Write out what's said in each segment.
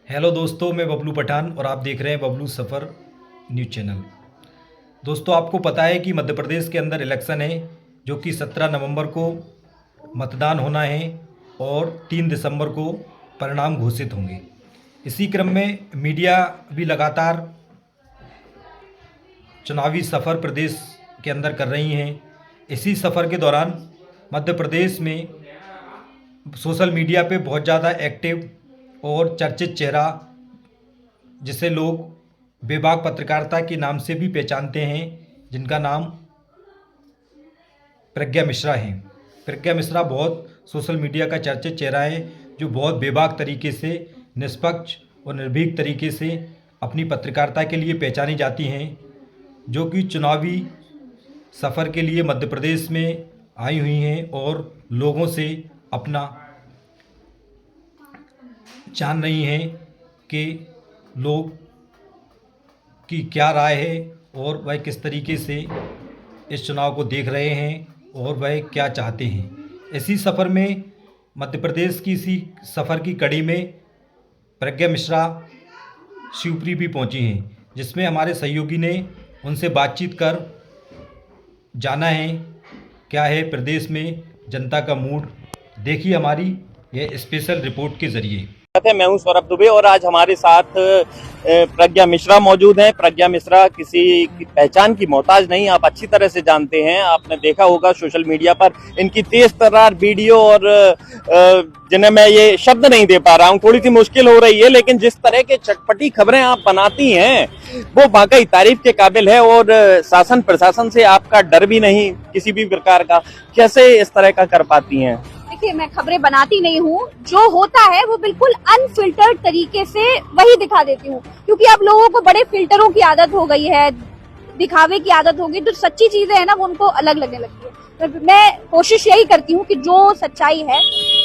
Hello दोस्तों, मैं बबलू पठान और आप देख रहे हैं बबलू सफ़र न्यूज़ चैनल। दोस्तों, आपको पता है कि मध्य प्रदेश के अंदर इलेक्शन है जो कि 17 नवंबर को मतदान होना है और 3 दिसंबर को परिणाम घोषित होंगे। इसी क्रम में मीडिया भी लगातार चुनावी सफ़र प्रदेश के अंदर कर रही हैं। इसी सफ़र के दौरान मध्य प्रदेश में सोशल मीडिया पे बहुत ज़्यादा एक्टिव और चर्चित चेहरा, जिसे लोग बेबाक पत्रकारिता के नाम से भी पहचानते हैं, जिनका नाम प्रज्ञा मिश्रा है। प्रज्ञा मिश्रा बहुत सोशल मीडिया का चर्चित चेहरा है, जो बहुत बेबाक तरीके से, निष्पक्ष और निर्भीक तरीके से अपनी पत्रकारिता के लिए पहचानी जाती हैं, जो कि चुनावी सफ़र के लिए मध्य प्रदेश में आई हुई हैं और लोगों से अपना जान रही हैं कि लोग की क्या राय है और वह किस तरीके से इस चुनाव को देख रहे हैं और वह क्या चाहते हैं। इसी सफ़र में मध्य प्रदेश की इसी सफ़र की कड़ी में प्रज्ञा मिश्रा शिवपुरी भी पहुंची हैं, जिसमें हमारे सहयोगी ने उनसे बातचीत कर जाना है क्या है प्रदेश में जनता का मूड। देखिए हमारी यह स्पेशल रिपोर्ट के ज़रिए। मैं हूं सौरभ दुबे और आज हमारे साथ प्रज्ञा मिश्रा मौजूद हैं। प्रज्ञा मिश्रा किसी की पहचान की मोहताज नहीं, आप अच्छी तरह से जानते हैं। आपने देखा होगा सोशल मीडिया पर इनकी तेज तर्रार वीडियो और जिन्हें मैं ये शब्द नहीं दे पा रहा हूं, थोड़ी सी मुश्किल हो रही है, लेकिन जिस तरह के चटपटी खबरें आप बनाती हैं वो वाकई तारीफ के काबिल है। और शासन प्रशासन से आपका डर भी नहीं किसी भी प्रकार का, कैसे इस तरह का कर पाती हैं? देखिए, मैं खबरें बनाती नहीं हूँ, जो होता है वो बिल्कुल अनफिल्टर्ड तरीके से वही दिखा देती हूँ, क्योंकि अब लोगों को बड़े फिल्टरों की आदत हो गई है, दिखावे की आदत होगी, तो सच्ची चीजें है ना वो उनको अलग लगने लगती है। तो मैं कोशिश यही करती हूँ कि जो सच्चाई है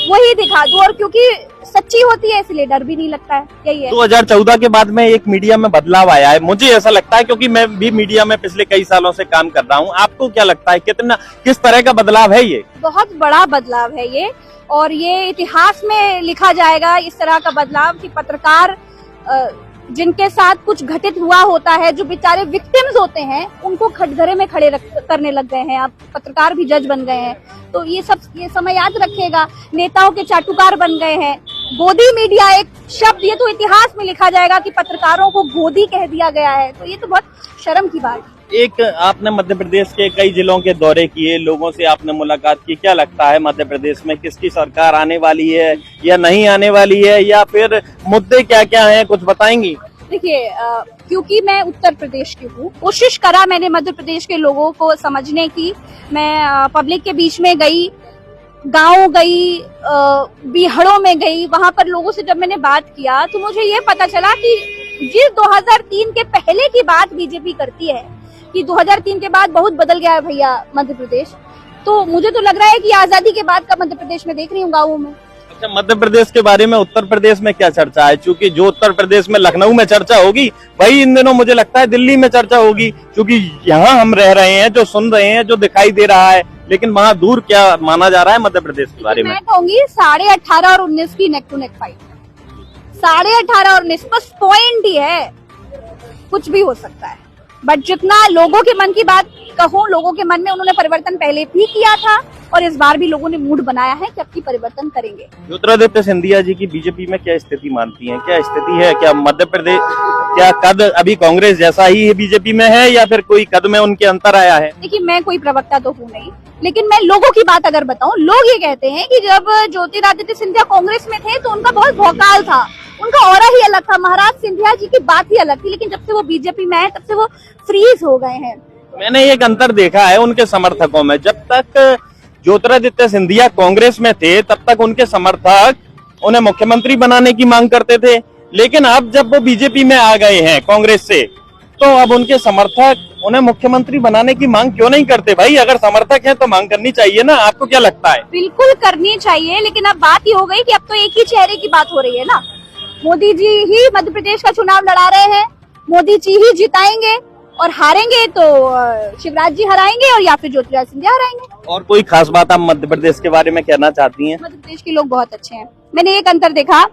वही दिखा दूं, और क्योंकि सच्ची होती है इसलिए डर भी नहीं लगता है। यही है। 2014 के बाद में एक मीडिया में बदलाव आया है, मुझे ऐसा लगता है, क्योंकि मैं भी मीडिया में पिछले कई सालों से काम कर रहा हूँ। आपको क्या लगता है किस तरह का बदलाव है ये? बहुत बड़ा बदलाव है ये, और ये इतिहास में लिखा जाएगा इस तरह का बदलाव कि पत्रकार जिनके साथ कुछ घटित हुआ होता है, जो बेचारे विक्टिम्स होते हैं, उनको खटघरे में खड़े करने लग गए हैं। अब पत्रकार भी जज बन गए हैं, तो ये समय याद रखिएगा। नेताओं के चाटुकार बन गए हैं। गोदी मीडिया एक शब्द, ये तो इतिहास में लिखा जाएगा कि पत्रकारों को गोदी कह दिया गया है, तो ये तो बहुत शर्म की बात है। एक आपने मध्य प्रदेश के कई जिलों के दौरे किए, लोगों से आपने मुलाकात की, क्या लगता है मध्य प्रदेश में किसकी सरकार आने वाली है या नहीं आने वाली है, या फिर मुद्दे क्या क्या हैं, कुछ बताएंगी? देखिए, क्योंकि मैं उत्तर प्रदेश की हूँ, कोशिश करा मैंने मध्य प्रदेश के लोगों को समझने की। मैं पब्लिक के बीच में गई, गांव गई, बिहड़ों में गई, वहां पर लोगों से जब मैंने बात किया तो मुझे ये पता चला कि जिस 2003 के पहले की बात बीजेपी करती है कि 2003 के बाद बहुत बदल गया है भैया मध्य प्रदेश, तो मुझे तो लग रहा है कि आजादी के बाद का मध्य प्रदेश में देख रही हूँ गाँवों में। अच्छा, मध्य प्रदेश के बारे में उत्तर प्रदेश में क्या चर्चा है? क्योंकि जो उत्तर प्रदेश में लखनऊ में चर्चा होगी वही इन दिनों मुझे लगता है दिल्ली में चर्चा होगी, क्योंकि यहाँ हम रह रहे हैं, जो सुन रहे हैं, जो दिखाई दे रहा है, लेकिन वहाँ दूर क्या माना जा रहा है मध्य प्रदेश के बारे में? मैं कहूंगी 18.5 और 19 की नेक टू नेक फाइट। 18.5 और 19 बस पॉइंट ही है, कुछ भी हो सकता है। बट जितना लोगों के मन की बात कहूँ, लोगों के मन में उन्होंने परिवर्तन पहले भी किया था और इस बार भी लोगों ने मूड बनाया है कि अब की परिवर्तन करेंगे। ज्योतिरादित्य सिंधिया जी की बीजेपी में क्या स्थिति मानती हैं? क्या स्थिति है? क्या मध्य प्रदेश, क्या कद अभी कांग्रेस जैसा ही बीजेपी में है या फिर कोई कद में उनके अंतर आया है? देखिए, मैं कोई प्रवक्ता तो हूँ नहीं, लेकिन मैं लोगों की बात अगर बताऊं, लोग ये कहते हैं कि जब ज्योतिरादित्य सिंधिया कांग्रेस में थे तो उनका बहुत भौकाल था, उनका ऑरा ही अलग था, महाराज सिंधिया जी की बात ही अलग थी, लेकिन जब से वो बीजेपी में आए तब से वो फ्रीज हो गए हैं। मैंने एक अंतर देखा है उनके समर्थकों में। जब तक ज्योतिरादित्य सिंधिया कांग्रेस में थे तब तक उनके समर्थक उन्हें मुख्यमंत्री बनाने की मांग करते थे, लेकिन अब जब वो बीजेपी में आ गए हैं कांग्रेस से, तो अब उनके समर्थक उन्हें मुख्यमंत्री बनाने की मांग क्यों नहीं करते? भाई, अगर समर्थक हैं तो मांग करनी चाहिए ना, आपको क्या लगता है? बिल्कुल करनी चाहिए, लेकिन अब बात ही हो गई कि अब तो एक ही चेहरे की बात हो रही है ना। मोदी जी ही मध्य प्रदेश का चुनाव लड़ा रहे हैं, मोदी जी ही जिताएंगे, और हारेंगे तो शिवराज जी हराएंगे और या फिर ज्योतिरादित्य सिंधिया हराएंगे। और कोई खास बात आप मध्य प्रदेश के बारे में कहना चाहती हैं? मध्य प्रदेश के लोग बहुत अच्छे हैं। मैंने एक अंतर देखा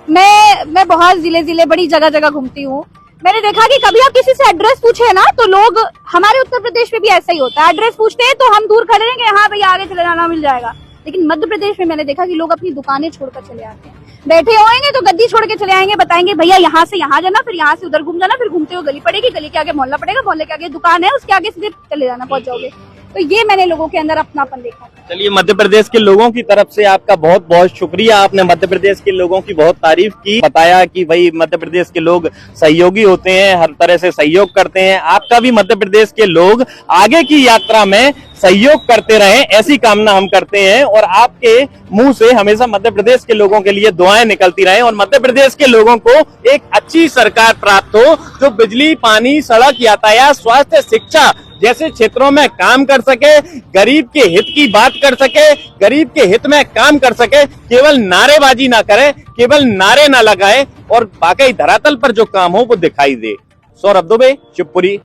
मैं बहुत जिले बड़ी जगह जगह घूमती हूँ। मैंने देखा कि कभी आप किसी से एड्रेस पूछे ना तो लोग, हमारे उत्तर प्रदेश में भी ऐसा ही होता है, एड्रेस पूछते हैं तो हम दूर खड़े रहेंगे, हाँ भैया आगे चले जाना, मिल जाएगा। लेकिन मध्य प्रदेश में मैंने देखा कि लोग अपनी दुकानें छोड़कर चले आते हैं, बैठे होंगे तो गद्दी छोड़ के चले आएंगे, बताएंगे भैया यहाँ से यहाँ जाना, फिर यहाँ से उधर घूम जाना, फिर घूमते हुए गली पड़ेगी, गली के आगे मोहल्ला पड़ेगा, मोहल्ले के आगे दुकान है, उसके आगे सीधे चले जाना, पहुंच जाओगे। तो ये मैंने लोगों के अंदर अपनापन देखा। चलिए, मध्य प्रदेश के लोगों की तरफ से आपका बहुत बहुत शुक्रिया। आपने मध्य प्रदेश के लोगों की बहुत तारीफ की, बताया कि भाई मध्य प्रदेश के लोग सहयोगी होते हैं, हर तरह से सहयोग करते हैं। आपका भी मध्य प्रदेश के लोग आगे की यात्रा में सहयोग करते रहें, ऐसी कामना हम करते हैं और आपके मुंह से हमेशा मध्य प्रदेश के लोगों के लिए दुआएं निकलती रहें और मध्य प्रदेश के लोगों को एक अच्छी सरकार प्राप्त हो जो बिजली, पानी, सड़क, यातायात, स्वास्थ्य, शिक्षा जैसे क्षेत्रों में काम कर सके, गरीब के हित की बात कर सके, गरीब के हित में काम कर सके, केवल नारेबाजी ना करे, केवल नारे ना लगाए और वाकई धरातल पर जो काम हो वो दिखाई दे। सौरभ दुबे, शिवपुरी।